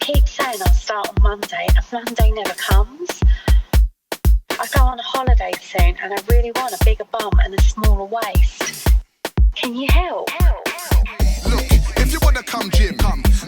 keep saying I'll start on Monday, and Monday never comes. I go on a holiday soon, and I really want a bigger bum and a smaller waist. Can you help? Look, if you wanna come gym,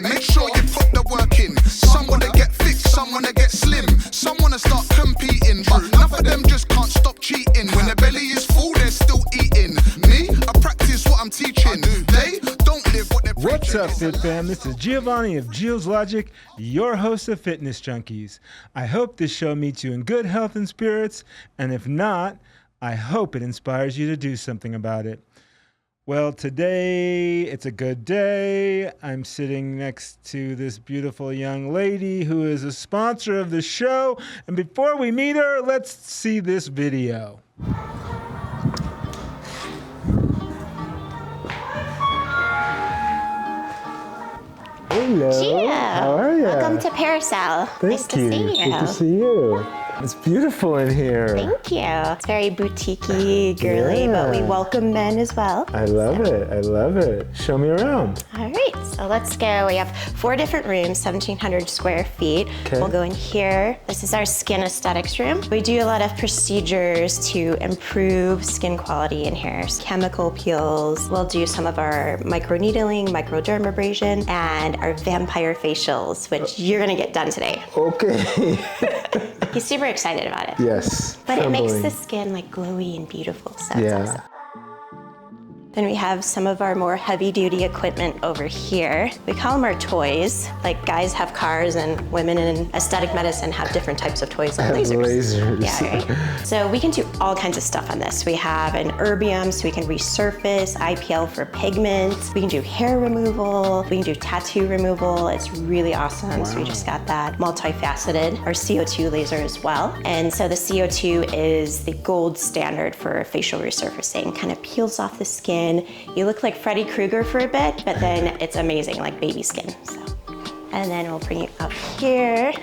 make sure you put the work in. Some wanna get fit, some wanna get slim, some wanna start competing, but enough of them just can't stop cheating. When their belly is full, they're still eating. Me, I practice what I'm teaching. They don't live what they're preaching. What's up, Fit Fam? This is Giovanni of Gio's Logic, your host of Fitness Junkeez. I hope this show meets you in good health and spirits, and if not, I hope it inspires you to do something about it. Well, today it's a good day. I'm sitting next to this beautiful young lady who is a sponsor of the show. And before we meet her, let's see this video. Hello. Gio. How are you? Welcome to Parasol. Nice to see you. Good to see you. It's beautiful in here. Thank you. It's very boutique-y, girly, but we welcome men as well. I love it. I love it. Show me around. All right, so let's go. We have 4 different rooms, 1,700 square feet. Okay. We'll go in here. This is our skin aesthetics room. We do a lot of procedures to improve skin quality in here. Chemical peels. We'll do some of our microneedling, microdermabrasion, and our vampire facials, which you're gonna get done today. Okay. He's super excited about it. Yes. But it makes trembling. the skin like glowy and beautiful, so it's Yeah. awesome. Then we have some of our more heavy-duty equipment over here. We call them our toys. Like guys have cars and women in aesthetic medicine have different types of toys like Have lasers. lasers. Yeah, right? So we can do all kinds of stuff on this. We have an erbium, so we can resurface, IPL for pigments. We can do hair removal. We can do tattoo removal. It's really awesome. So we just got that multifaceted. Our CO2 laser as well. And so the CO2 is the gold standard for facial resurfacing. Kind of peels off the skin. You look like Freddy Krueger for a bit, but then it's amazing, like baby skin. So, and then we'll bring you up here.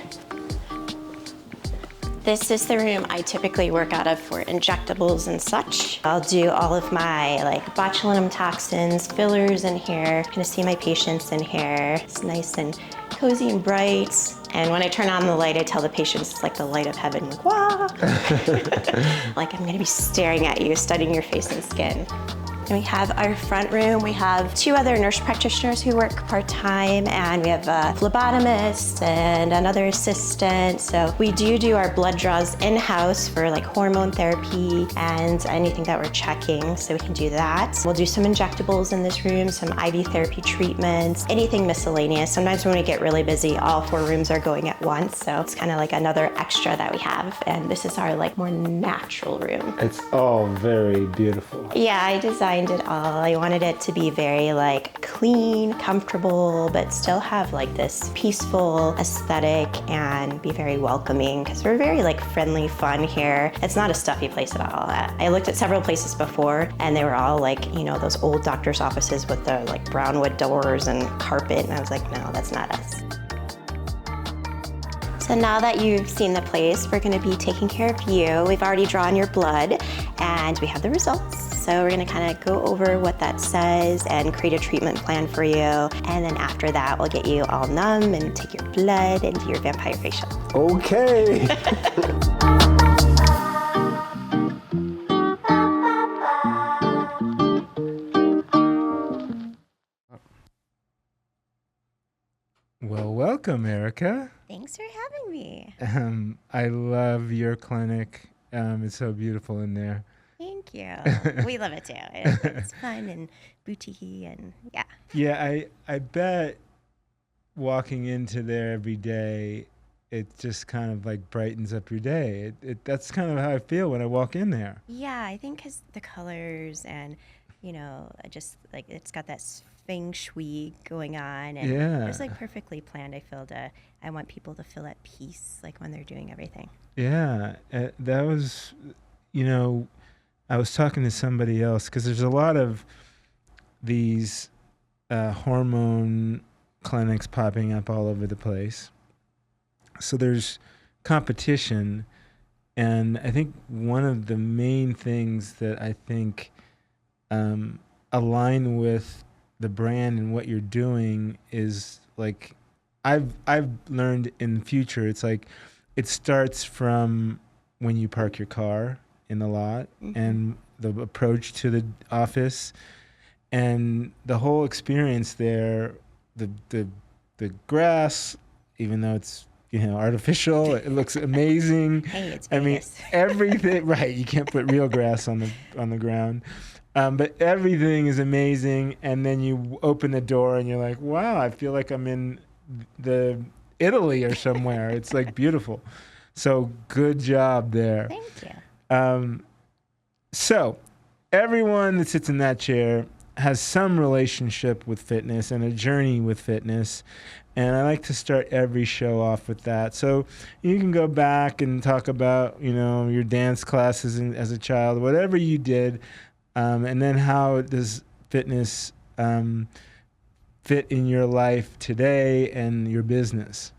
This is the room I typically work out of for injectables and such. I'll do all of my like botulinum toxins, fillers in here. Gonna see my patients in here. It's nice and cozy and bright. And when I turn on the light, I tell the patients it's like the light of heaven. Like, wow. Like I'm gonna be staring at you, studying your face and skin. And we have our front room. We have 2 other nurse practitioners who work part-time, and we have a phlebotomist and another assistant. So we do our blood draws in-house for like hormone therapy and anything that we're checking, so we can do that. We'll do some injectables in this room, some IV therapy treatments, anything miscellaneous. Sometimes when we get really busy, all 4 rooms are going at once, so it's kind of like another extra that we have. And this is our like more natural room. It's all very beautiful. Yeah, I designed it all. I wanted it to be very like clean, comfortable, but still have like this peaceful aesthetic and be very welcoming, because we're very like friendly, fun here. It's not a stuffy place at all. I looked at several places before and they were all like, you know, those old doctor's offices with the like brown wood doors and carpet, and I was like, no, that's not us. So now that you've seen the place, we're gonna be taking care of you. We've already drawn your blood and we have the results. So we're gonna kind of go over what that says and create a treatment plan for you. And then after that, we'll get you all numb and take your blood and do your vampire facial. Okay. Well, welcome, Erika. Thanks for having me. I love your clinic. It's so beautiful in there. Thank you. We love it too. It's fun and boutique-y and yeah. Yeah, I bet walking into there every day, it just kind of like brightens up your day. That's kind of how I feel when I walk in there. Yeah, I think because the colors and, you know, just like it's got that feng shui going on, and Yeah. it's like perfectly planned. I want people to feel at peace, like when they're doing everything. Yeah, that was, you know, I was talking to somebody else because there's a lot of these hormone clinics popping up all over the place. So there's competition, and I think one of the main things that I think align with the brand and what you're doing is like I've learned in the future, it's like it starts from when you park your car in the lot and the approach to the office and the whole experience there, the grass, even though it's artificial, it looks amazing. Hey, it's I mean, Vegas. everything, right? You can't put real grass on the ground. But everything is amazing, and then you open the door and you're like, wow, I feel like I'm in the Italy or somewhere. It's like beautiful. So good job there. Thank you. So everyone that sits in that chair has some relationship with fitness and a journey with fitness. And I like to start every show off with that. So you can go back and talk about, your dance classes as a child, whatever you did. And then how does fitness fit in your life today and your business?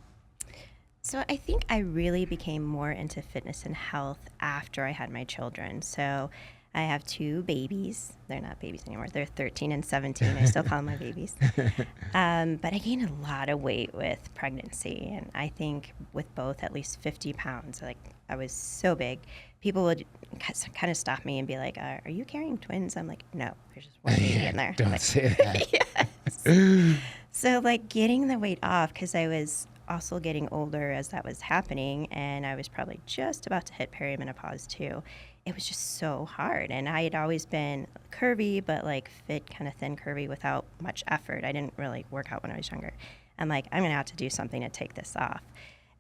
So I think I really became more into fitness and health after I had my children. So I have 2 babies. They're not babies anymore. They're 13 and 17. I still call them my babies. But I gained a lot of weight with pregnancy. And I think with both at least 50 pounds. Like I was so big. People would kind of stop me and be like, are you carrying twins? I'm like, no, there's just one baby in there. Don't say that. Yes. So like getting the weight off, because I was also getting older as that was happening, and I was probably just about to hit perimenopause too. It was just so hard, and I had always been curvy, but like fit, kind of thin, curvy without much effort. I didn't really work out when I was younger. I'm like, I'm gonna have to do something to take this off.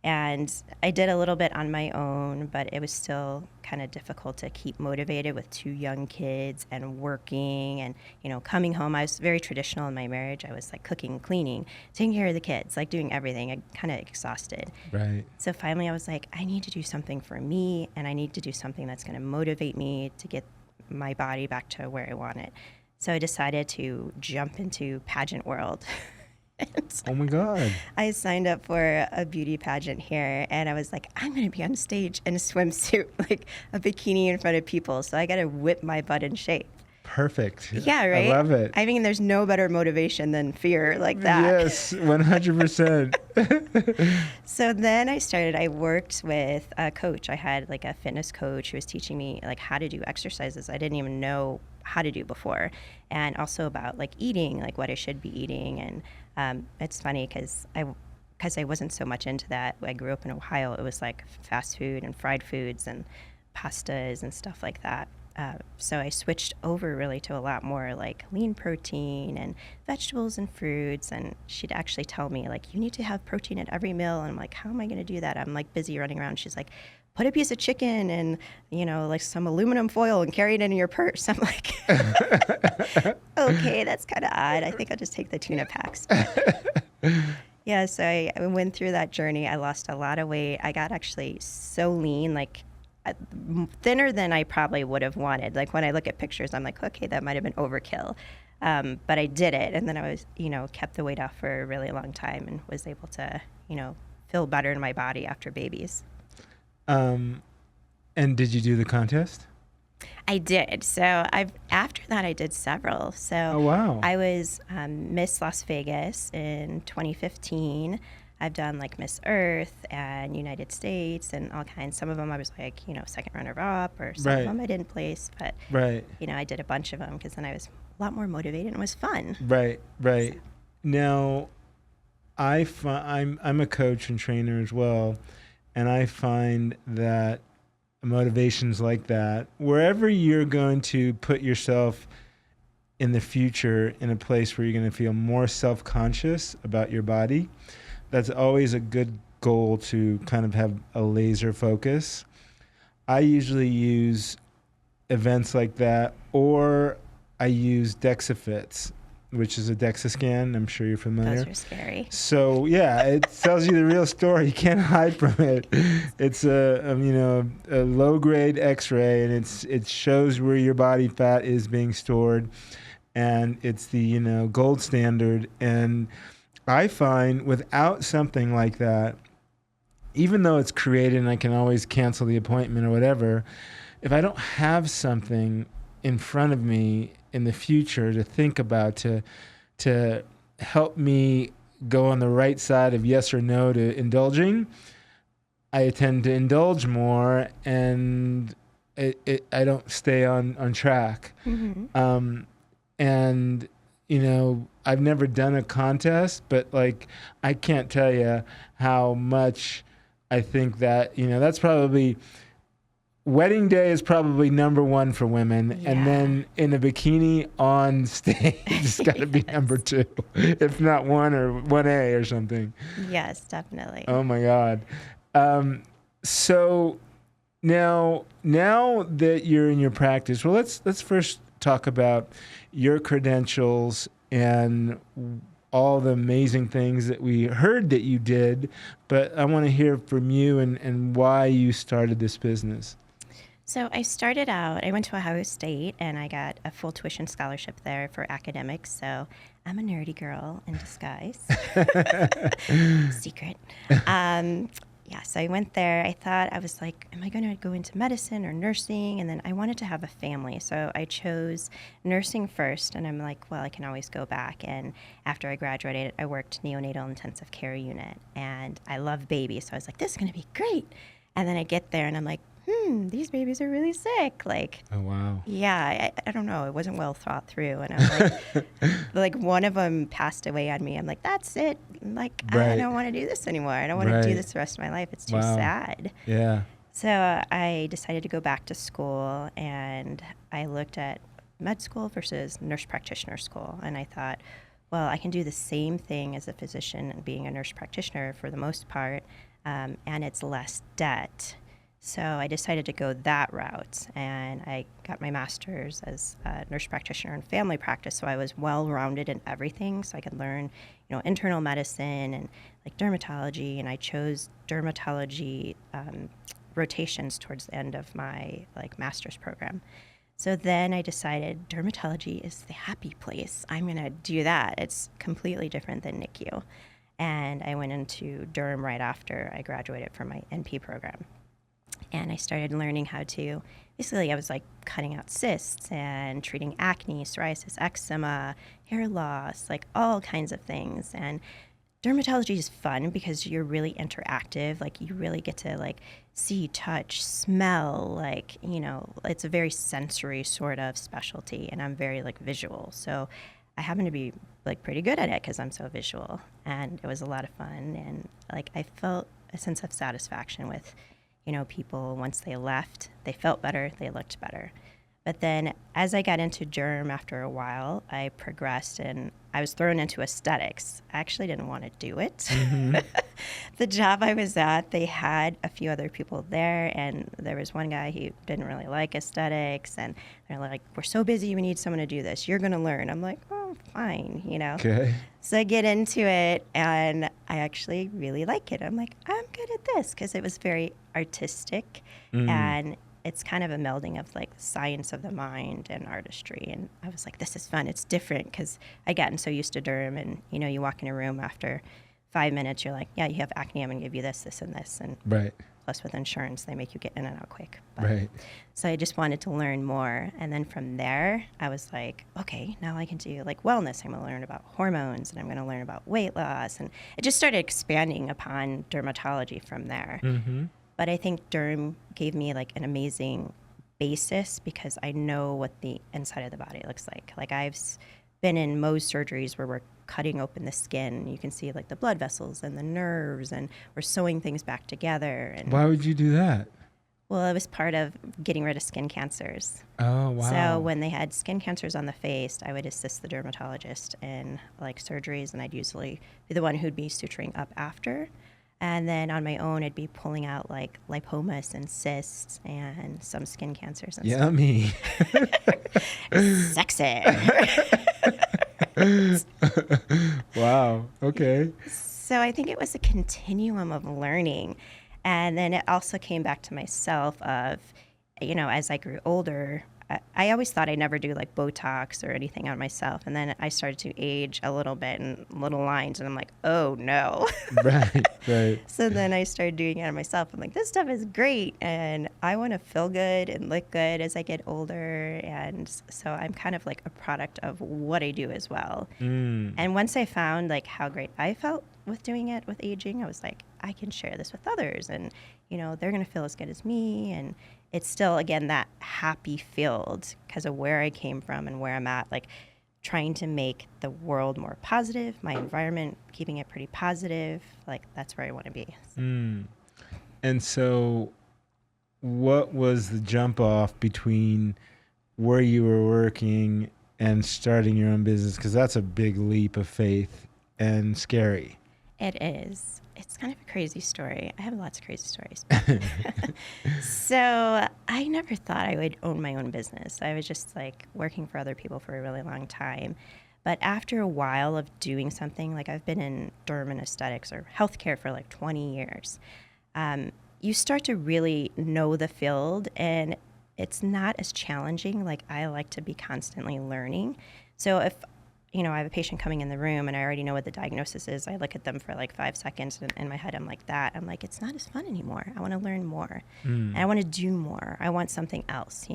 And I did a little bit on my own, but it was still kind of difficult to keep motivated with 2 young kids and working and, coming home. I was very traditional in my marriage. I was like cooking, cleaning, taking care of the kids, like doing everything. I kind of exhausted. Right. So finally I was like, I need to do something for me, and I need to do something that's going to motivate me to get my body back to where I want it. So I decided to jump into pageant world. Oh my God. I signed up for a beauty pageant here, and I was like, I'm going to be on stage in a swimsuit, like a bikini in front of people. So I got to whip my butt in shape. Perfect. Yeah, right? I love it. I mean, there's no better motivation than fear like that. Yes, 100%. So then I worked with a coach. I had like a fitness coach who was teaching me like how to do exercises I didn't even know how to do before, and also about like eating, like what I should be eating. And it's funny because I wasn't so much into that. I grew up in Ohio. It was like fast food and fried foods and pastas and stuff like that. So I switched over really to a lot more like lean protein and vegetables and fruits. And she'd actually tell me like, you need to have protein at every meal. And I'm like, how am I going to do that? I'm like busy running around. She's like, put a piece of chicken and, like some aluminum foil and carry it in your purse. I'm like, okay, that's kind of odd. I think I'll just take the tuna packs. Yeah, so I went through that journey. I lost a lot of weight. I got actually so lean, like thinner than I probably would have wanted. Like when I look at pictures, I'm like, okay, that might have been overkill. But I did it. And then I was, kept the weight off for a really long time and was able to, feel better in my body after babies. And did you do the contest? I did. So after that, I did several. So Oh, wow. I was Miss Las Vegas in 2015. I've done like Miss Earth and United States and all kinds. Some of them I was like, second runner-up, or some Right. of them I didn't place. But, Right. I did a bunch of them because then I was a lot more motivated and it was fun. Right. Right. So. Now, I'm a coach and trainer as well, and I find that motivations like that, wherever you're going to put yourself in the future in a place where you're going to feel more self-conscious about your body, that's always a good goal to kind of have a laser focus. I usually use events like that, or I use DEXA-Fits, which is a DEXA scan. I'm sure you're familiar. Those are scary. So yeah, it tells you the real story. You can't hide from it. It's a low grade X-ray, and it shows where your body fat is being stored, and it's the gold standard. And I find without something like that, even though it's created and I can always cancel the appointment or whatever, if I don't have something in front of me in the future to think about, to help me go on the right side of yes or no to indulging, I tend to indulge more, and I don't stay on track. Mm-hmm. And I've never done a contest, but like I can't tell you how much I think that that's probably wedding day is probably number one for women, Yeah. and then in a bikini on stage it's got to be number two, if not one or 1A or something. Yes, definitely. Oh my God. So now that you're in your practice, well, let's first talk about your credentials and all the amazing things that we heard that you did, but I want to hear from you and why you started this business. So I started out, I went to Ohio State and I got a full tuition scholarship there for academics. So I'm a nerdy girl in disguise. Secret. So I went there. I thought, I was like, am I going to go into medicine or nursing? And then I wanted to have a family. So I chose nursing first. And I'm like, well, I can always go back. And after I graduated, I worked neonatal intensive care unit. And I love babies. So I was like, this is going to be great. And then I get there and I'm like, these babies are really sick. Like, oh, wow. Yeah, I don't know. It wasn't well thought through. And I'm like, one of them passed away on me. I'm like, that's it. I'm like, Right. I don't want to do this anymore. I don't want to do this the rest of my life. It's too sad. Yeah. So I decided to go back to school, and I looked at med school versus nurse practitioner school. And I thought, well, I can do the same thing as a physician and being a nurse practitioner for the most part, and it's less debt. So I decided to go that route, and I got my master's as a nurse practitioner in family practice, so I was well-rounded in everything, so I could learn, internal medicine and like dermatology, and I chose dermatology rotations towards the end of my master's program. So then I decided dermatology is the happy place. I'm going to do that. It's completely different than NICU. And I went into derm right after I graduated from my NP program. And I started learning how to, basically I was like cutting out cysts and treating acne, psoriasis, eczema, hair loss, like all kinds of things. And dermatology is fun because you're really interactive. Like you really get to see, touch, smell, it's a very sensory sort of specialty. And I'm very visual. So I happen to be pretty good at it because I'm so visual. And it was a lot of fun. And I felt a sense of satisfaction with people, once they left, they felt better, they looked better. But then as I got into derm after a while, I progressed and I was thrown into aesthetics. I actually didn't want to do it. Mm-hmm. The job I was at, they had a few other people there, and there was one guy who didn't really like aesthetics, and they're like, we're so busy, we need someone to do this. You're going to learn. I'm like, oh, fine, Okay. So I get into it, and I actually really like it. I'm like, I'm good at this, because it was very artistic, and it's kind of a melding of science of the mind and artistry. And I was like, this is fun. It's different, because I'd gotten so used to derm, and you walk in a room after 5 minutes, you're like, yeah, you have acne, I'm going to give you this, this, and this. And right. Plus with insurance, they make you get in and out quick. Right. So I just wanted to learn more. And then from there, I was like, okay, now I can do wellness. I'm going to learn about hormones, and I'm going to learn about weight loss. And it just started expanding upon dermatology from there. Mm-hmm. But I think derm gave me an amazing basis, because I know what the inside of the body looks like. I've been in Mohs surgeries where we're cutting open the skin. You can see the blood vessels and the nerves, and we're sewing things back together. And why would you do that? Well, it was part of getting rid of skin cancers. Oh, wow. So when they had skin cancers on the face, I would assist the dermatologist in surgeries, and I'd usually be the one who'd be suturing up after. And then on my own, I'd be pulling out lipomas and cysts and some skin cancers and Yummy. Sexy. Wow. Okay. So I think it was a continuum of learning. And then it also came back to myself of, as I grew older, I always thought I'd never do like Botox or anything on myself. And then I started to age a little bit and little lines. And I'm like, oh no. Right. So then I started doing it on myself. I'm like, this stuff is great. And I want to feel good and look good as I get older. And so I'm kind of like a product of what I do as well. And once I found like how great I felt with doing it with aging, I was like, I can share this with others. And, they're going to feel as good as me. And it's still, again, that happy field because of where I came from and where I'm at, like trying to make the world more positive, my environment, keeping it pretty positive. Like that's where I want to be. And so what was the jump off between where you were working and starting your own business? Because that's a big leap of faith and scary. It is. It's kind of a crazy story. I have lots of crazy stories. So I never thought I would own my own business. I was just like working for other people for a really long time. But after a while of doing something, like I've been in derm and aesthetics or healthcare for like 20 years, you start to really know the field and it's not as challenging. Like I like to be constantly learning. So if I have a patient coming in the room and I already know what the diagnosis is. I look at them for like 5 seconds and in my head I'm like that. I'm like, it's not as fun anymore. I want to learn more and I want to do more. I want something else,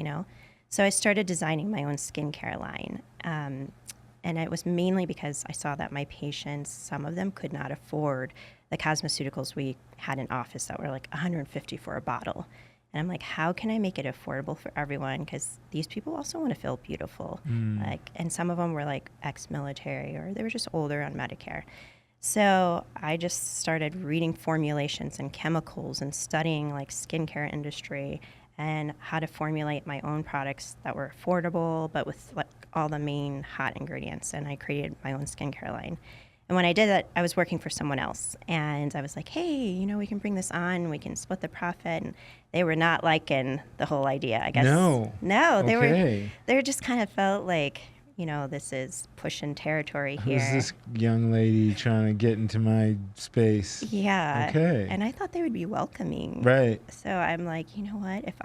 So I started designing my own skincare line. And it was mainly because I saw that my patients, some of them could not afford the cosmeceuticals we had in office that were like $150 for a bottle. And I'm like, how can I make it affordable for everyone? Because these people also want to feel beautiful. And some of them were like ex-military or they were just older on Medicare. So I just started reading formulations and chemicals and studying like skincare industry and how to formulate my own products that were affordable, but with like all the main hot ingredients. And I created my own skincare line. And when I did that, I was working for someone else. And I was like, hey, we can bring this on. We can split the profit. And they were not liking the whole idea, I guess. No, they were just kind of felt like, this is pushing territory here. Who's this young lady trying to get into my space? Yeah. Okay. And I thought they would be welcoming. Right. So I'm like, you know what? If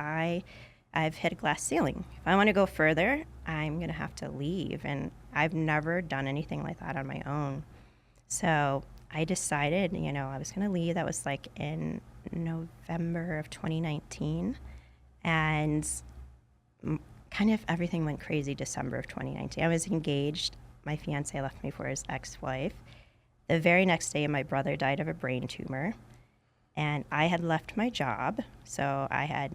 I've hit a glass ceiling. If I want to go further, I'm going to have to leave. And I've never done anything like that on my own. So I decided, I was going to leave. That was like in November of 2019. And kind of everything went crazy December of 2019. I was engaged. My fiance left me for his ex-wife. The very next day, my brother died of a brain tumor. And I had left my job. So I had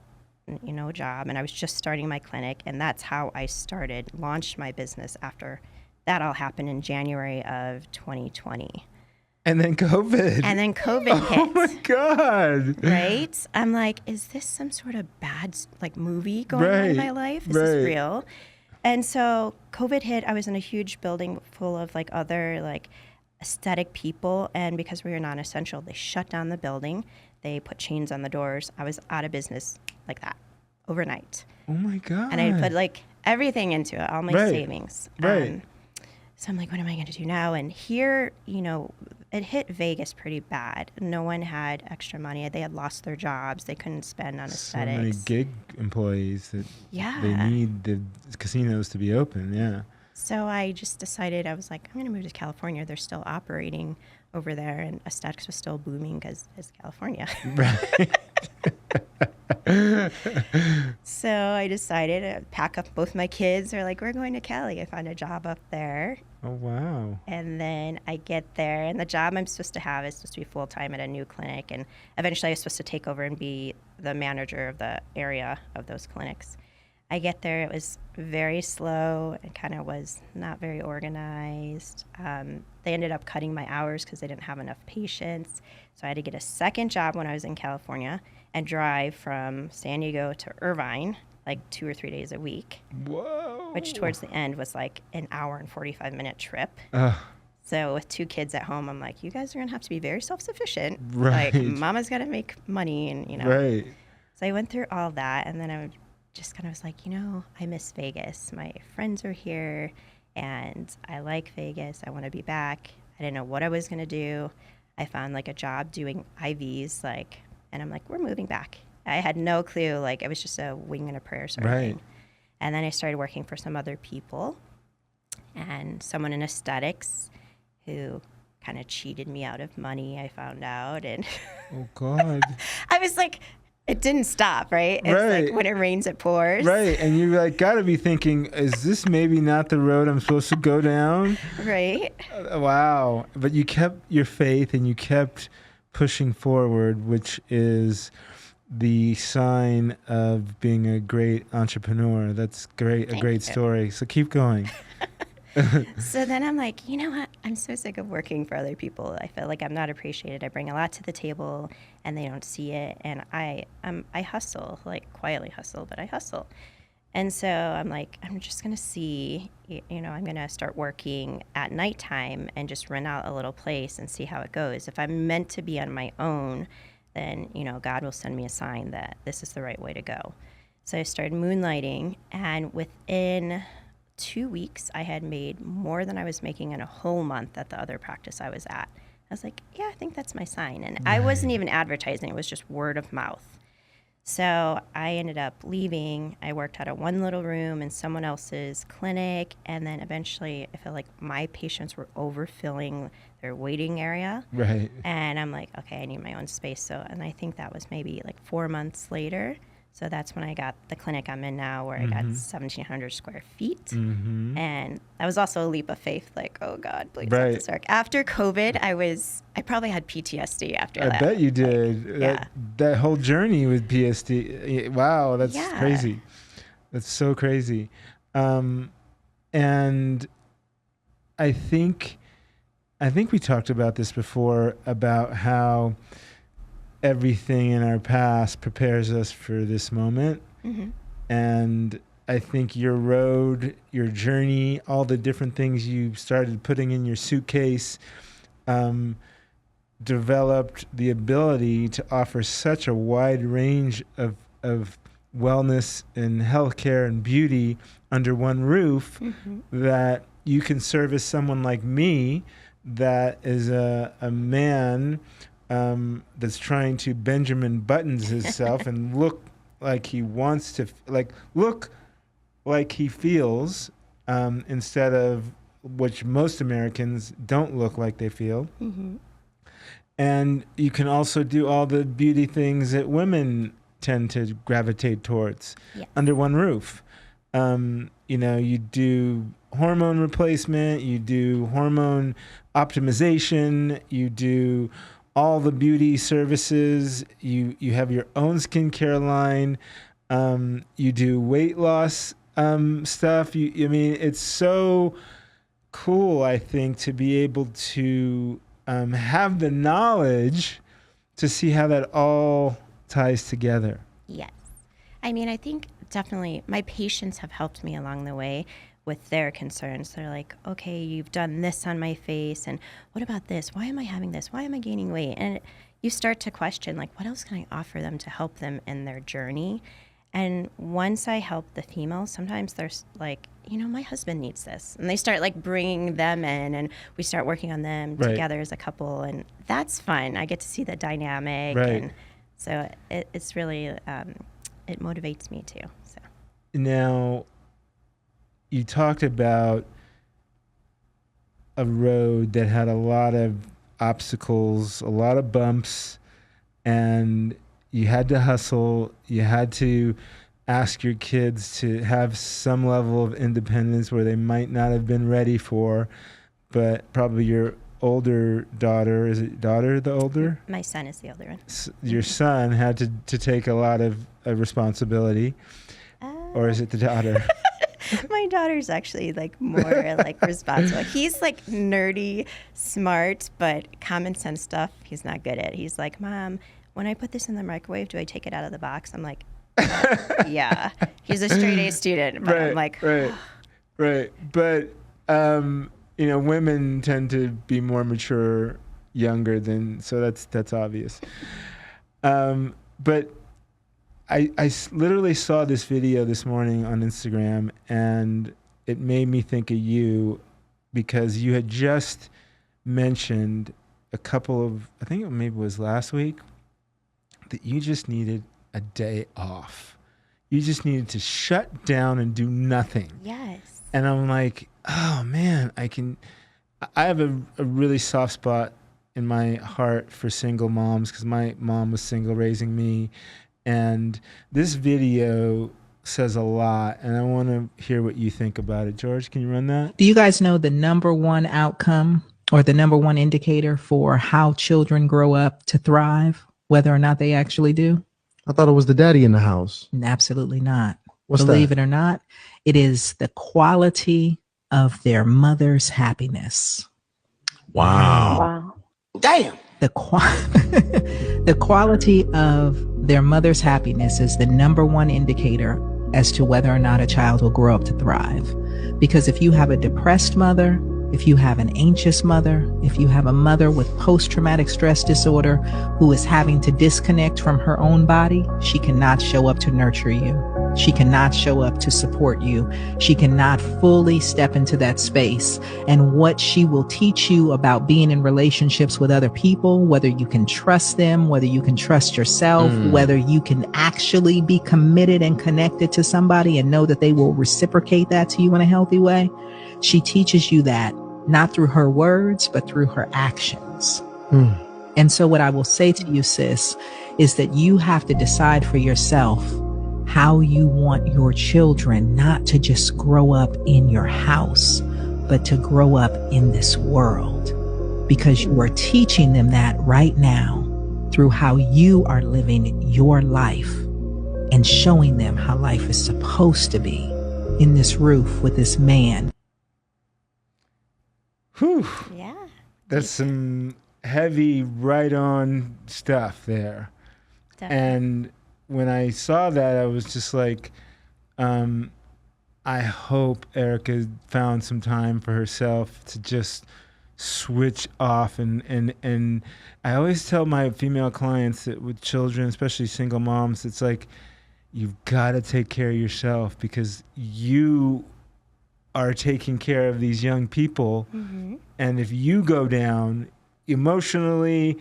no job. And I was just starting my clinic. And that's how I launched my business after that all happened in January of 2020. And then COVID. Hit. Oh my God. Right? I'm like, is this some sort of bad movie going on in my life? Is this real? And so COVID hit. I was in a huge building full of like other like aesthetic people. And because we were non-essential, they shut down the building. They put chains on the doors. I was out of business like that overnight. Oh my God. And I put like everything into it, all my savings. Right. So I'm like, what am I going to do now? And here, it hit Vegas pretty bad. No one had extra money. They had lost their jobs. They couldn't spend on aesthetics. So many gig employees that they need the casinos to be open. Yeah. So I just decided, I was like, I'm going to move to California. They're still operating over there, and aesthetics was still booming because it's California. Right. So I decided to pack up both my kids. They're like, we're going to Cali. I found a job up there. Oh, wow. And then I get there, and the job I'm supposed to have is supposed to be full-time at a new clinic. And eventually I was supposed to take over and be the manager of the area of those clinics. I get there, it was very slow. It kind of was not very organized. They ended up cutting my hours because they didn't have enough patients. So I had to get a second job when I was in California and drive from San Diego to Irvine, like 2 or 3 days a week. Whoa. Which towards the end was like an hour and 45-minute trip. So with 2 kids at home, I'm like, you guys are going to have to be very self-sufficient. Right. Like, mama's got to make money and, Right. So I went through all that, and then I just kind of was like, I miss Vegas. My friends are here, and I like Vegas. I want to be back. I didn't know what I was going to do. I found like a job doing IVs, and I'm like, we're moving back. I had no clue. Like, it was just a wing and a prayer sort of thing. And then I started working for some other people and someone in aesthetics who kind of cheated me out of money, I found out. And Oh, God. I was like, it didn't stop, right? It's Right. like when it rains, it pours. Right. And you like got to be thinking, is this maybe not the road I'm supposed to go down? Right. Wow. But you kept your faith and you kept pushing forward, which is the sign of being a great entrepreneur. That's great. A great story. So keep going. So then I'm like, you know what? I'm so sick of working for other people. I feel like I'm not appreciated. I bring a lot to the table and they don't see it. And I hustle, like quietly hustle, but I hustle. And so I'm like, I'm just going to see, I'm going to start working at nighttime and just rent out a little place and see how it goes. If I'm meant to be on my own, then, God will send me a sign that this is the right way to go. So I started moonlighting, and within 2 weeks, I had made more than I was making in a whole month at the other practice I was at. I was like, yeah, I think that's my sign. And I wasn't even advertising. It was just word of mouth. So I ended up leaving. I worked out of one little room in someone else's clinic. And then eventually I felt like my patients were overfilling their waiting area. Right. And I'm like, okay, I need my own space. So, and I think that was maybe like 4 months later. So that's when I got the clinic I'm in now, where I got 1,700 square feet. And that was also a leap of faith, like, oh God, please let this work. After COVID, I probably had PTSD after that. I bet you did. Yeah. That whole journey with PSD. Wow, that's crazy. That's so crazy. And I think we talked about this before, about how everything in our past prepares us for this moment. And I think your road, your journey, all the different things you started putting in your suitcase, developed the ability to offer such a wide range of wellness and healthcare and beauty under one roof, that you can service someone like me that is a man that's trying to Benjamin Buttons himself and look like he wants to, look like he feels, instead of which most Americans don't look like they feel. And you can also do all the beauty things that women tend to gravitate towards under one roof. You do hormone replacement, you do hormone optimization, you do all the beauty services, you have your own skincare line, you do weight loss stuff. It's so cool, I think, to be able to have the knowledge to see how that all ties together. Yes. I think definitely my patients have helped me along the way with their concerns. They're like, okay, you've done this on my face, and what about this? Why am I having this? Why am I gaining weight? And you start to question, like, what else can I offer them to help them in their journey? And once I help the females, sometimes they're like, my husband needs this. And they start like bringing them in, and we start working on them together as a couple. And that's fun. I get to see the dynamic. Right. And so it's really, it motivates me too. So Now, you talked about a road that had a lot of obstacles, a lot of bumps, and you had to hustle. You had to ask your kids to have some level of independence where they might not have been ready for, but probably your older daughter, is it daughter the older? my son is the older one. Your son had to take a lot of responsibility, or is it the daughter? My daughter's actually like more like responsible. He's like nerdy, smart, but common sense stuff he's not good at. He's like, Mom, when I put this in the microwave, do I take it out of the box? I'm like, yeah. He's a straight A student, but I'm like, right. But women tend to be more mature, younger than, so that's obvious. But I literally saw this video this morning on Instagram, and it made me think of you, because you had just mentioned a couple of, I think maybe it was last week, that you just needed a day off. You just needed to shut down and do nothing. Yes. And I'm like, oh man, I have a really soft spot in my heart for single moms because my mom was single raising me. And this video says a lot, and I want to hear what you think about it. George, can you run that? Do you guys know the number one outcome or the number one indicator for how children grow up to thrive, whether or not they actually do? I thought it was the daddy in the house. Absolutely not. What's Believe that? it or not, it is the quality of their mother's happiness. Wow. Wow. Damn. The quality of their mother's happiness is the number one indicator as to whether or not a child will grow up to thrive. Because if you have a depressed mother, if you have an anxious mother, if you have a mother with post-traumatic stress disorder who is having to disconnect from her own body, she cannot show up to nurture you. She cannot show up to support you. She cannot fully step into that space. And what she will teach you about being in relationships with other people, whether you can trust them, whether you can trust yourself, whether you can actually be committed and connected to somebody and know that they will reciprocate that to you in a healthy way. She teaches you that not through her words, but through her actions. And so what I will say to you, sis, is that you have to decide for yourself how you want your children not to just grow up in your house, but to grow up in this world, because you are teaching them that right now through how you are living your life and showing them how life is supposed to be in this roof with this man. Whew. Yeah. That's some heavy, right on stuff there. Definitely. And when I saw that, I was just like, I hope Erika found some time for herself to just switch off. And I always tell my female clients that with children, especially single moms, it's like, you've got to take care of yourself because you are taking care of these young people. Mm-hmm. And if you go down emotionally,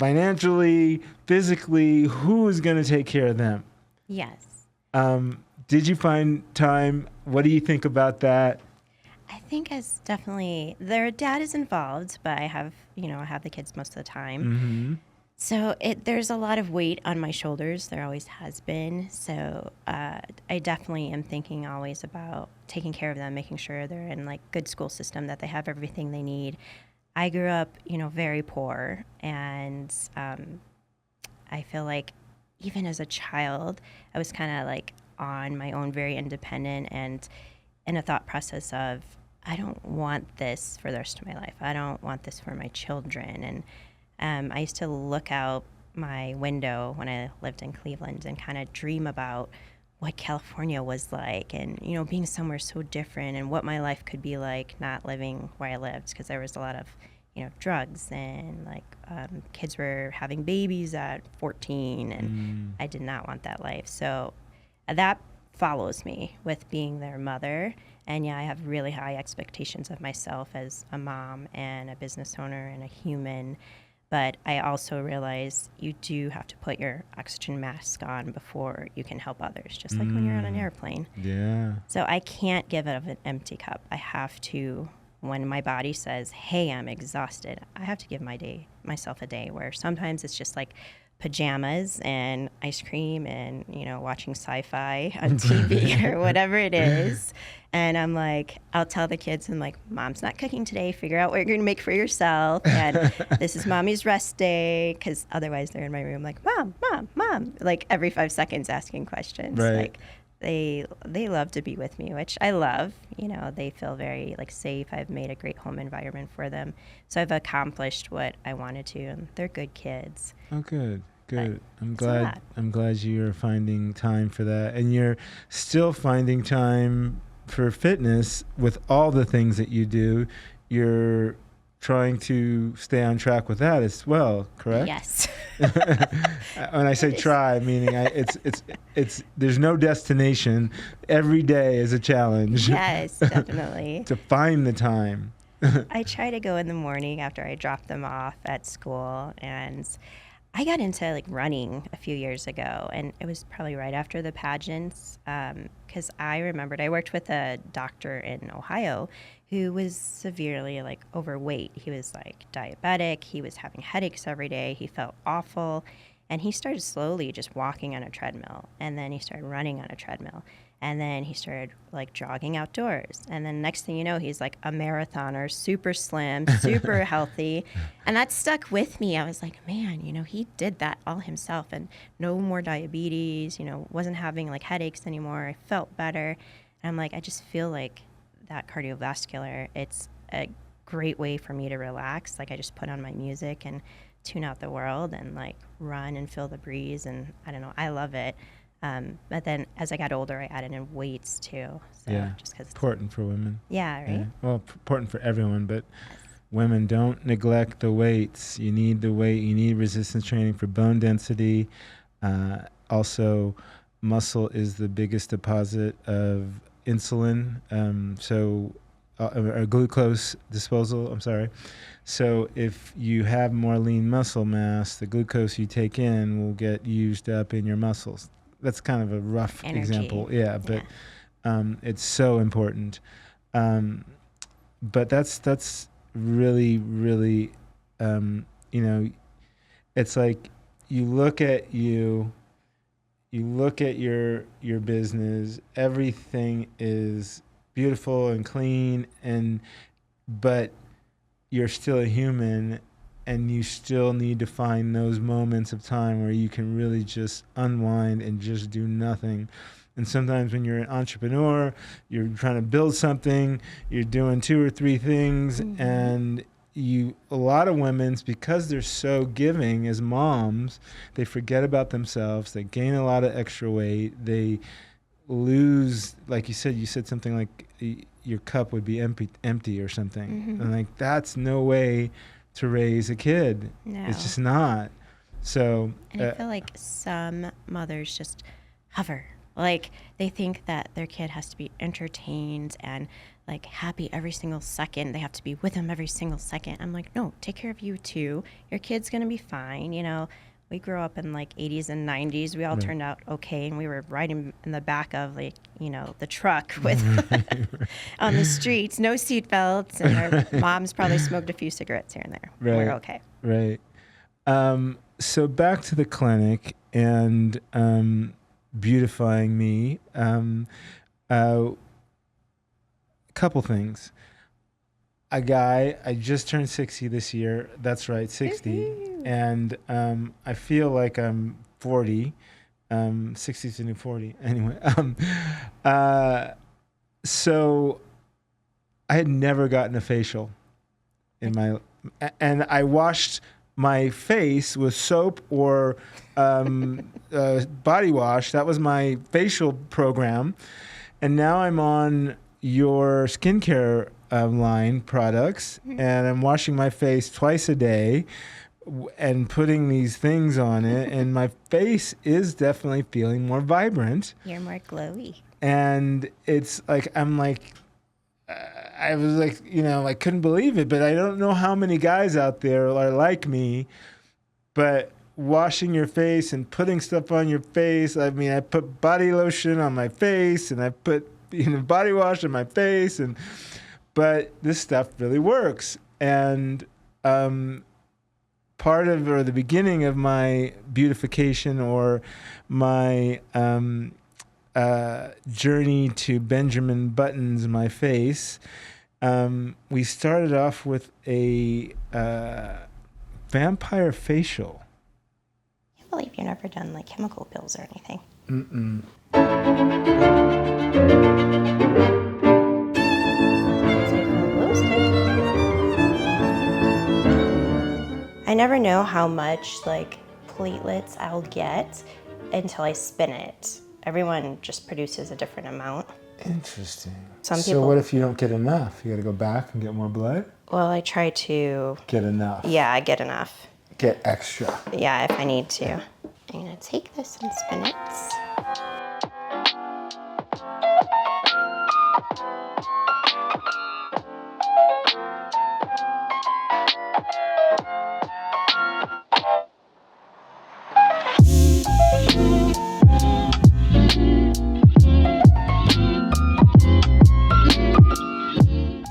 financially, physically, who is going to take care of them? Yes. Did you find time? What do you think about that? I think as definitely their dad is involved, but I have the kids most of the time. Mm-hmm. So there's a lot of weight on my shoulders. There always has been. So I definitely am thinking always about taking care of them, making sure they're in like good school system, that they have everything they need. I grew up, very poor, and I feel like even as a child, I was kind of like on my own, very independent, and in a thought process of, I don't want this for the rest of my life. I don't want this for my children. And I used to look out my window when I lived in Cleveland and kind of dream about what California was like, and being somewhere so different, and what my life could be like not living where I lived, because there was a lot of drugs, and like kids were having babies at 14, and I did not want that life. So that follows me with being their mother. And yeah, I have really high expectations of myself as a mom and a business owner and a human. But I also realize you do have to put your oxygen mask on before you can help others, just like when you're on an airplane. Yeah. So I can't give it of an empty cup. I have to, when my body says, hey, I'm exhausted, I have to give myself a day where sometimes it's just like pajamas and ice cream and, watching sci-fi on TV or whatever it is. And I'm like, I'll tell the kids, I'm like, Mom's not cooking today. Figure out what you're going to make for yourself. And this is Mommy's rest day. Because otherwise they're in my room like, Mom, like every 5 seconds asking questions. Right. Like they love to be with me, which I love. They feel very like safe. I've made a great home environment for them. So I've accomplished what I wanted to, and they're good kids. Oh, good. But I'm it's a lot. glad you're finding time for that, and you're still finding time for fitness with all the things that you do. You're trying to stay on track with that as well, correct? Yes. When I say try, meaning it's there's no destination. Every day is a challenge. Yes, definitely. To find the time. I try to go in the morning after I drop them off at school, and I got into like running a few years ago, and it was probably right after the pageants, because I remembered I worked with a doctor in Ohio who was severely like overweight. He was like diabetic. He was having headaches every day. He felt awful, and he started slowly just walking on a treadmill, and then he started running on a treadmill. And then he started like jogging outdoors. And then next thing you know, he's like a marathoner, super slim, super healthy. And that stuck with me. I was like, man, he did that all himself, and no more diabetes, wasn't having like headaches anymore. I felt better. And I'm like, I just feel like that cardiovascular, it's a great way for me to relax. Like I just put on my music and tune out the world and like run and feel the breeze. And I don't know, I love it. But then as I got older, I added in weights too. So Yeah, just because important for women. Yeah, right. Yeah. Well, important for everyone, but women, don't neglect the weights. You need the weight. You need resistance training for bone density. Also, muscle is the biggest deposit of insulin. Or glucose disposal. I'm sorry. So if you have more lean muscle mass, the glucose you take in will get used up in your muscles. That's kind of a rough example. Yeah, but it's so important. But that's really, really, it's like you look at your business, everything is beautiful and clean, but you're still a human, and you still need to find those moments of time where you can really just unwind and just do nothing. And sometimes when you're an entrepreneur, you're trying to build something, you're doing 2 or 3 things, and a lot of women's, because they're so giving as moms, they forget about themselves, they gain a lot of extra weight, they lose, like you said something like your cup would be empty or something. And like, that's no way to raise a kid. No. It's just not. So and I feel like some mothers just hover. Like they think that their kid has to be entertained and like happy every single second. They have to be with them every single second. I'm like, no, take care of you too. Your kid's gonna be fine. We grew up in like 80s and 90s. We all turned out okay, and we were riding in the back of like, the truck with on the streets, no seat belts, and our moms probably smoked a few cigarettes here and there. Right. We're okay. Right. So back to the clinic and beautifying me. Couple things. I just turned 60 this year. That's right, 60. And I feel like I'm 40. 60 is the new 40. Anyway, so I had never gotten a facial and I washed my face with soap or body wash. That was my facial program. And now I'm on your skincare line products, and I'm washing my face twice a day and putting these things on it, and my face is definitely feeling more vibrant. You're more glowy. And it's like, I'm like, I was like, I couldn't believe it, but I don't know how many guys out there are like me, but washing your face and putting stuff on your face. I mean, I put body lotion on my face, and I put body wash on my face, but this stuff really works. And part of, or the beginning of my beautification, or my journey to Benjamin Buttons my face, we started off with a vampire facial. I can't believe you've never done like chemical pills or anything. I never know how much like platelets I'll get until I spin it. Everyone just produces a different amount. Interesting. Some So people, what if you don't get enough? You got to go back and get more blood? well, I try to, Get enough. yeah, I get enough. Get extra. Yeah, if I need to. I'm gonna take this and spin it.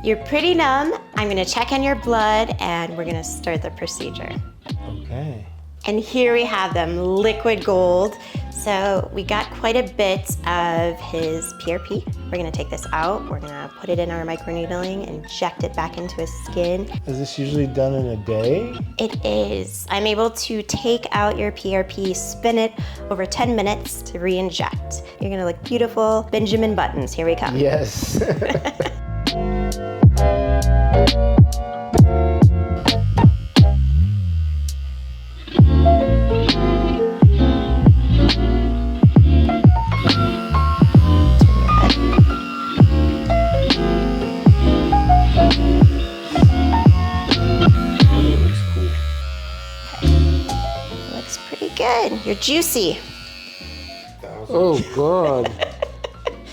You're pretty numb. I'm gonna check on your blood and we're gonna start the procedure. Okay. And here we have them, liquid gold. So we got quite a bit of his PRP. We're gonna take this out. We're gonna put it in our microneedling, inject it back into his skin. Is this usually done in a day? It is. I'm able to take out your PRP, spin it over 10 minutes to re-inject. You're gonna look beautiful. Benjamin Buttons, here we come. Yes. Looks pretty good. You're juicy. Oh, God.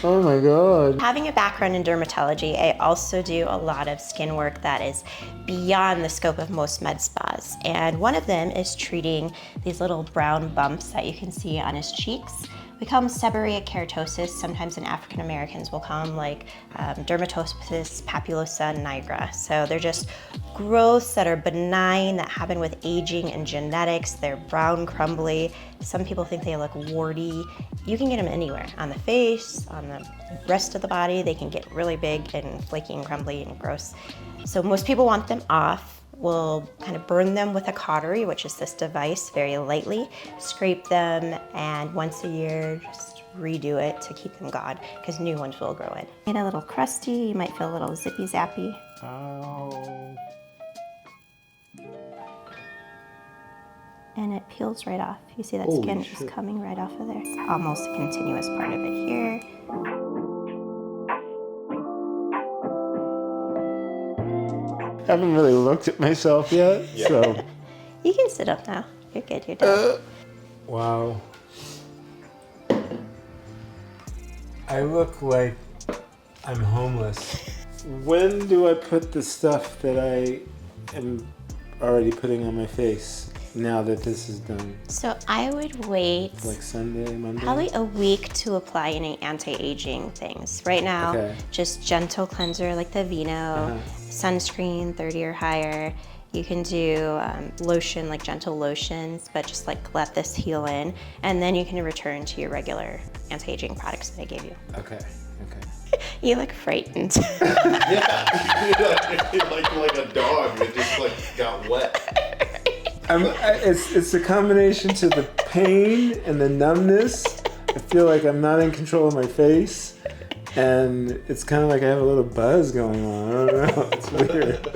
Oh, my God. Having a background in dermatology, I also do a lot of skin work that is beyond the scope of most med spas. And one of them is treating these little brown bumps that you can see on his cheeks. We call them seborrheic keratosis. Sometimes in African Americans we'll call them like dermatosis papulosa nigra. So they're just growths that are benign, that happen with aging and genetics. They're brown, crumbly. Some people think they look warty. You can get them anywhere, on the face, on the rest of the body. They can get really big and flaky and crumbly and gross. So most people want them off. We'll kind of burn them with a cautery, which is this device, very lightly, scrape them, and once a year, just redo it to keep them gone, because new ones will grow in. Get a little crusty, you might feel a little zippy zappy. Ow. And it peels right off. You see that Holy skin shit. just coming right off of there. It's almost a continuous part of it here. I haven't really looked at myself yet, so. You can sit up now. You're good, you're done. Wow. I look like I'm homeless. When do I put the stuff that I am already putting on my face now that this is done? So I would wait Like Sunday, Monday? probably a week to apply any anti-aging things. Right now, Okay. just gentle cleanser like the Vino, sunscreen 30 or higher. You can do lotion, like gentle lotions, but just like let this heal in. And then you can return to your regular anti-aging products that I gave you. Okay, okay. You look frightened. like a dog that just like got wet. It's a combination to the pain and the numbness. I feel like I'm not in control of my face. And it's kind of like I have a little buzz going on. I don't know. It's weird.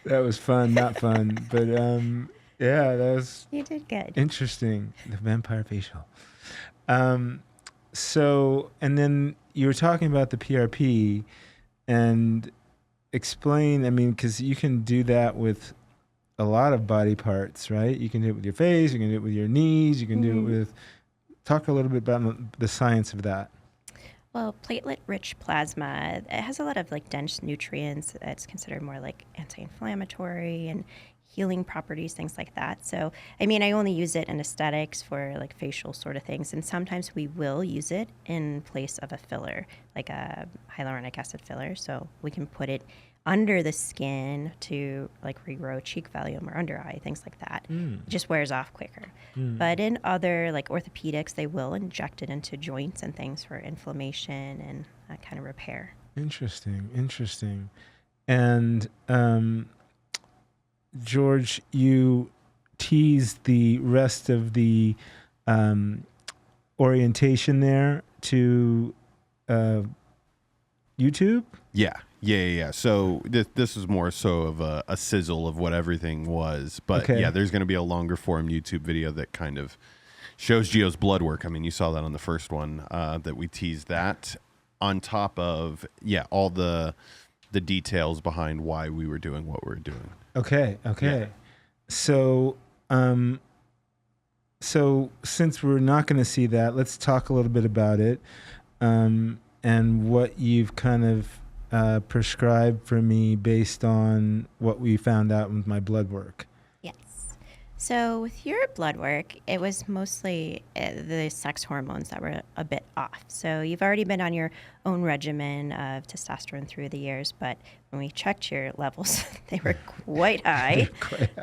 That was fun, not fun. But yeah, that was You did good. interesting. The vampire facial. So, and then you were talking about the PRP and explain, I mean, because you can do that with a lot of body parts, right? You can do it with your face, you can do it with your knees, you can do it with, talk a little bit about the science of that. Well, platelet-rich plasma, it has a lot of like dense nutrients. It's considered more like anti-inflammatory and healing properties, things like that. So, I mean, I only use it in aesthetics for like facial sort of things. And sometimes we will use it in place of a filler, like a hyaluronic acid filler. So we can put it under the skin to like regrow cheek volume or under eye, things like that. It just wears off quicker. But in other like orthopedics, they will inject it into joints and things for inflammation and that kind of repair. Interesting, interesting. And George, you teased the rest of the orientation there to YouTube? Yeah. So this is more so of a sizzle of what everything was. But Okay. yeah, there's going to be a longer form YouTube video that kind of shows Gio's blood work. I mean, you saw that on the first one that we teased that on top of, all the details behind why we were doing what we were doing. Okay. Yeah. So, so since we're not going to see that, let's talk a little bit about it and what you've kind of prescribed for me based on what we found out with my blood work. Yes. So with your blood work, it was mostly the sex hormones that were a bit off. So you've already been on your own regimen of testosterone through the years, but when we checked your levels, they were quite high,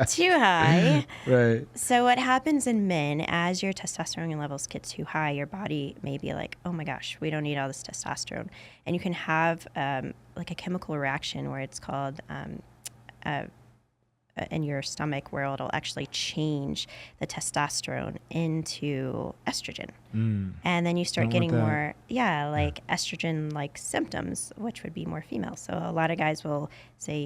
too high. Right. So what happens in men, as your testosterone levels get too high, your body may be like, oh my gosh, we don't need all this testosterone. And you can have like a chemical reaction where it's called in your stomach, where it'll actually change the testosterone into estrogen. And then you start getting more, like estrogen-like symptoms, which would be more female. So a lot of guys will say,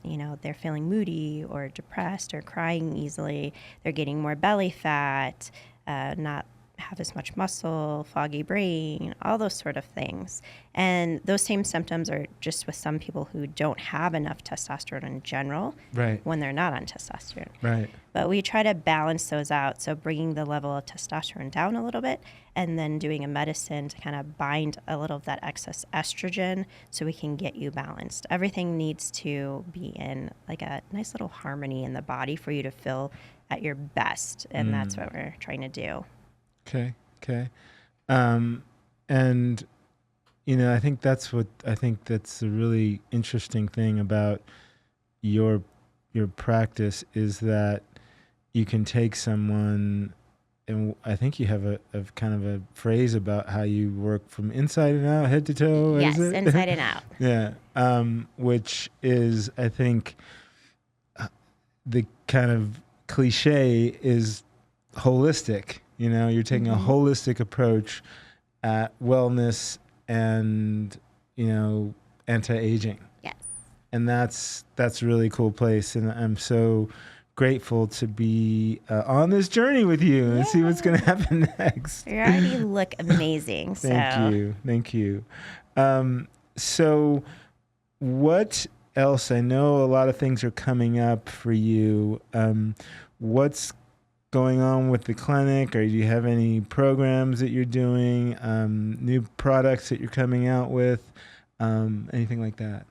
you know, they're feeling moody or depressed or crying easily. They're getting more belly fat, not have as much muscle, foggy brain, all those sort of things. And those same symptoms are just with some people who don't have enough testosterone in general when they're not on testosterone. Right. But we try to balance those out. So bringing the level of testosterone down a little bit and then doing a medicine to kind of bind a little of that excess estrogen so we can get you balanced. Everything needs to be in like a nice little harmony in the body for you to feel at your best. And that's what we're trying to do. Okay. And, you know, I think that's a really interesting thing about your practice is that you can take someone, and I think you have a kind of a phrase about how you work from inside and out, head to toe. Yes, inside and out. Yeah. Which is, I think, the kind of cliche is holistic. You know, you're taking a holistic approach at wellness and, you know, anti-aging. Yes. And that's a really cool place. And I'm so grateful to be on this journey with you and see what's going to happen next. You already look amazing. Thank you. So what else? I know a lot of things are coming up for you. What's going on with the clinic, or do you have any programs that you're doing, new products that you're coming out with, anything like that?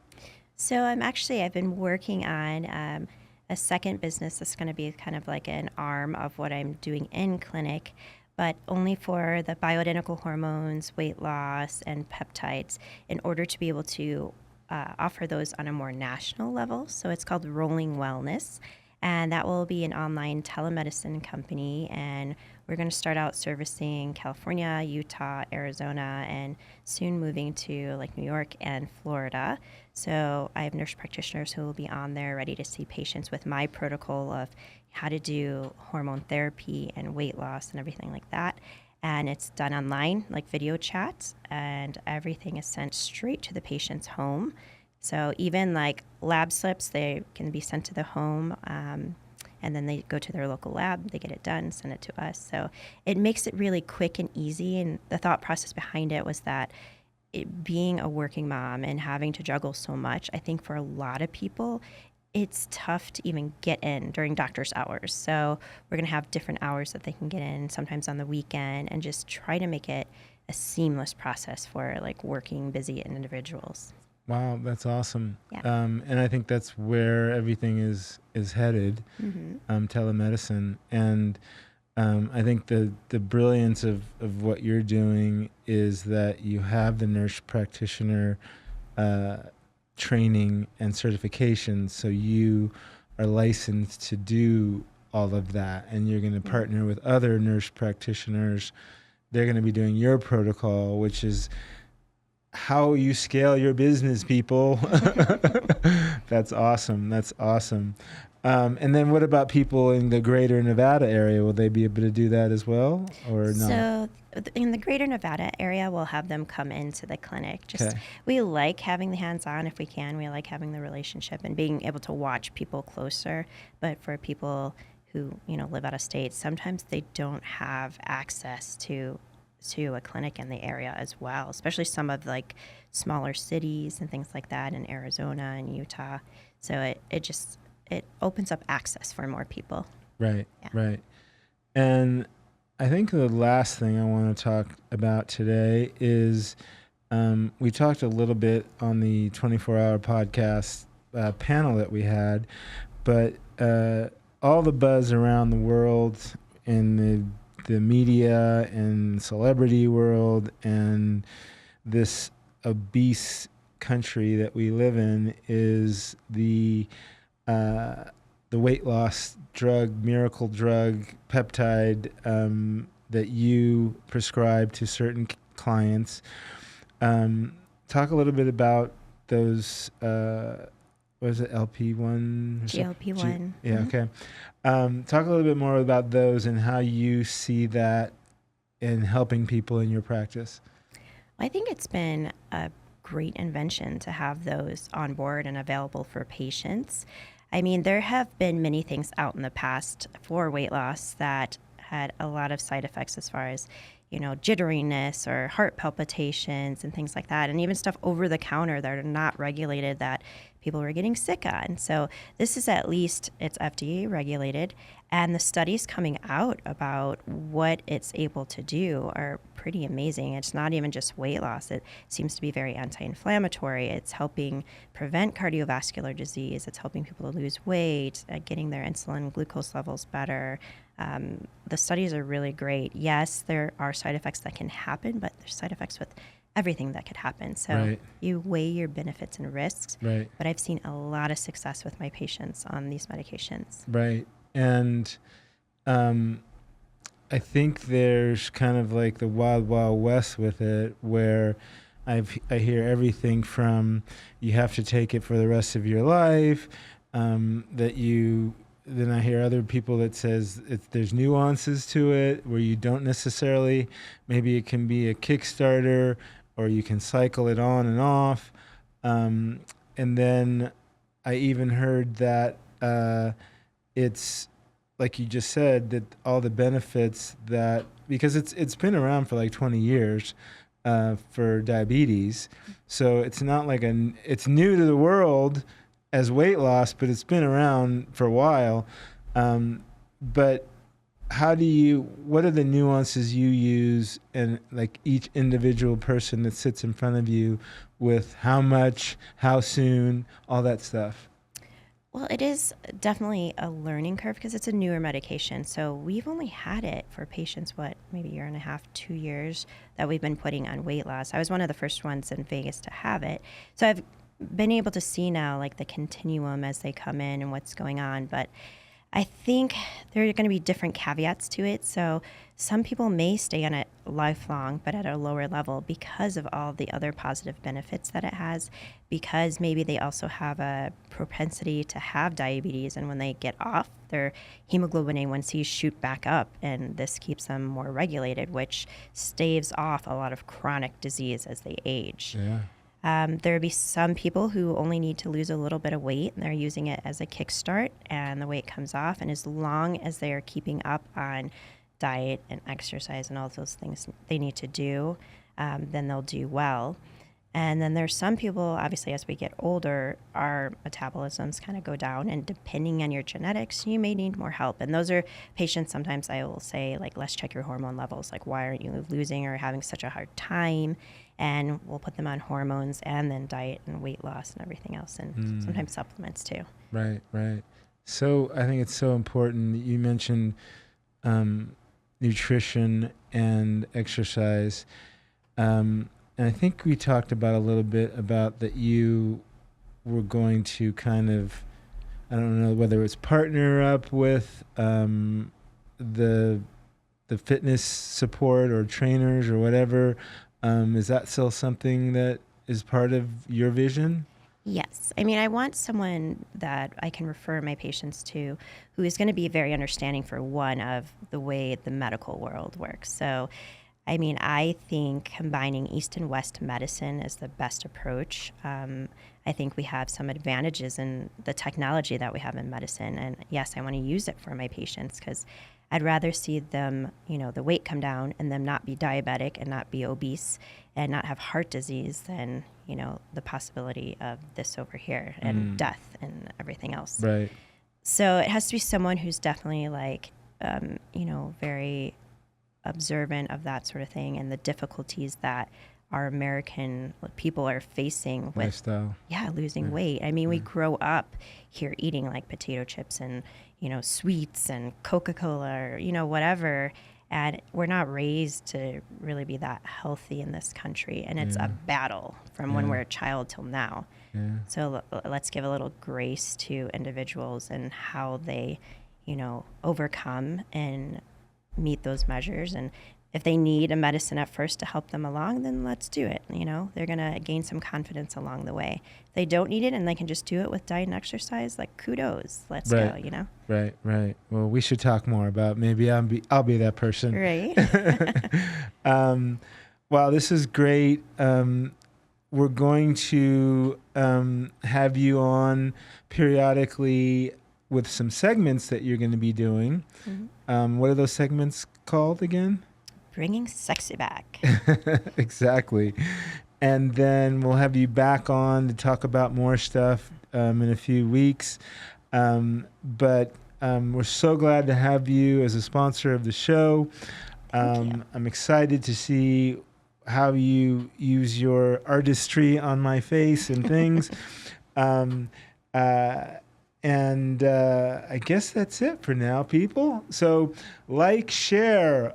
So I've been working on a second business that's going to be kind of like an arm of what I'm doing in clinic, but only for the bioidentical hormones, weight loss, and peptides in order to be able to offer those on a more national level. So it's called Rolling Wellness. And that will be an online telemedicine company. And we're going to start out servicing California, Utah, Arizona, and soon moving to like New York and Florida. So I have nurse practitioners who will be on there ready to see patients with my protocol of how to do hormone therapy and weight loss and everything like that. And it's done online, like video chats, and everything is sent straight to the patient's home. So even like lab slips, they can be sent to the home, and then they go to their local lab, they get it done, send it to us. So it makes it really quick and easy. And the thought process behind it was that being a working mom and having to juggle so much, I think for a lot of people, it's tough to even get in during doctor's hours. So we're going to have different hours that they can get in, sometimes on the weekend, and just try to make it a seamless process for like working, busy individuals. Wow, that's awesome. Yeah. And I think that's where everything is headed, telemedicine. And I think the brilliance of what you're doing is that you have the nurse practitioner training and certification, so you are licensed to do all of that. And you're going to partner with other nurse practitioners. They're going to be doing your protocol, which is how you scale your business, people. That's awesome. And then what about people in the greater Nevada area? Will they be able to do that as well, or not? So in the greater Nevada area, we'll have them come into the clinic. We like having the hands-on if we can. We like having the relationship and being able to watch people closer. But for people who, live out of state, sometimes they don't have access to a clinic in the area as well, especially some of like smaller cities and things like that in Arizona and Utah. So it opens up access for more people. Right. And I think the last thing I want to talk about today is we talked a little bit on the 24-hour podcast panel that we had, but all the buzz around the world in the media and celebrity world and this obese country that we live in is the weight loss drug, miracle drug, peptide that you prescribe to certain clients. Talk a little bit about those. What is it? LP1? GLP-1. Yeah. Okay. Talk a little bit more about those and how you see that in helping people in your practice. I think it's been a great invention to have those on board and available for patients. I mean, there have been many things out in the past for weight loss that had a lot of side effects as far as, jitteriness or heart palpitations and things like that, and even stuff over the counter that are not regulated that people were getting sick on. So this is at least, it's FDA regulated, and the studies coming out about what it's able to do are pretty amazing. It's not even just weight loss. It seems to be very anti-inflammatory. It's helping prevent cardiovascular disease. It's helping people to lose weight, getting their insulin and glucose levels better. The studies are really great. Yes, there are side effects that can happen, but there's side effects with everything that could happen. So you weigh your benefits and risks. Right. But I've seen a lot of success with my patients on these medications. Right. And I think there's kind of like the wild, wild west with it, where I hear everything from you have to take it for the rest of your life, then I hear other people that says there's nuances to it where you don't necessarily, maybe it can be a Kickstarter or you can cycle it on and off. And then I even heard that it's, like you just said, that all the benefits that, because it's been around for like 20 years for diabetes. So it's not like it's new to the world as weight loss, but it's been around for a while. But what are the nuances you use, and like each individual person that sits in front of you with how much, how soon, all that stuff? Well, it is definitely a learning curve because it's a newer medication. So we've only had it for patients, maybe a year and a half, 2 years that we've been putting on weight loss. I was one of the first ones in Vegas to have it. So I've been able to see now like the continuum as they come in and what's going on. But I think there are going to be different caveats to it. So some people may stay on it lifelong, but at a lower level because of all the other positive benefits that it has, because maybe they also have a propensity to have diabetes. And when they get off, their hemoglobin A1Cs shoot back up, and this keeps them more regulated, which staves off a lot of chronic disease as they age. Yeah. There would be some people who only need to lose a little bit of weight, and they're using it as a kickstart, and the weight comes off. And as long as they are keeping up on diet and exercise and all those things they need to do, then they'll do well. And then there's some people, obviously, as we get older, our metabolisms kind of go down, and depending on your genetics, you may need more help. And those are patients sometimes I will say, like, let's check your hormone levels. Like, why aren't you losing or having such a hard time? And we'll put them on hormones and then diet and weight loss and everything else, and sometimes supplements too. Right, right. So I think it's so important that you mentioned nutrition and exercise. And I think we talked about a little bit about that you were going to kind of, I don't know whether it's partner up with the fitness support or trainers or whatever. Is that still something that is part of your vision? Yes. I mean, I want someone that I can refer my patients to who is going to be very understanding for one of the way the medical world works. So, I mean, I think combining East and West medicine is the best approach. I think we have some advantages in the technology that we have in medicine. And yes, I want to use it for my patients because I'd rather see them, the weight come down and them not be diabetic and not be obese and not have heart disease than, the possibility of this over here and death and everything else. Right. So it has to be someone who's definitely like, very observant of that sort of thing and the difficulties that our American people are facing with lifestyle. losing weight. I mean, we grow up here eating like potato chips and, sweets and Coca-Cola or, whatever. And we're not raised to really be that healthy in this country. And it's a battle from when we're a child till now. Yeah. So let's give a little grace to individuals and how they, overcome and meet those measures. And if they need a medicine at first to help them along, then let's do it. They're going to gain some confidence along the way. If they don't need it and they can just do it with diet and exercise, like kudos, let's go, Right. Well, we should talk more about, maybe I'll be that person. Right. Wow, this is great. We're going to have you on periodically with some segments that you're going to be doing. Mm-hmm. What are those segments called again? Bringing sexy back. Exactly. And then we'll have you back on to talk about more stuff in a few weeks. But we're so glad to have you as a sponsor of the show. I'm excited to see how you use your artistry on my face and things. And I guess that's it for now, people. So share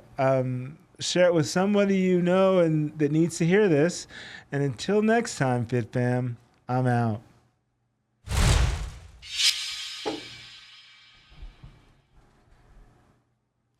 it with somebody you know and that needs to hear this. And until next time, Fit Fam, I'm out.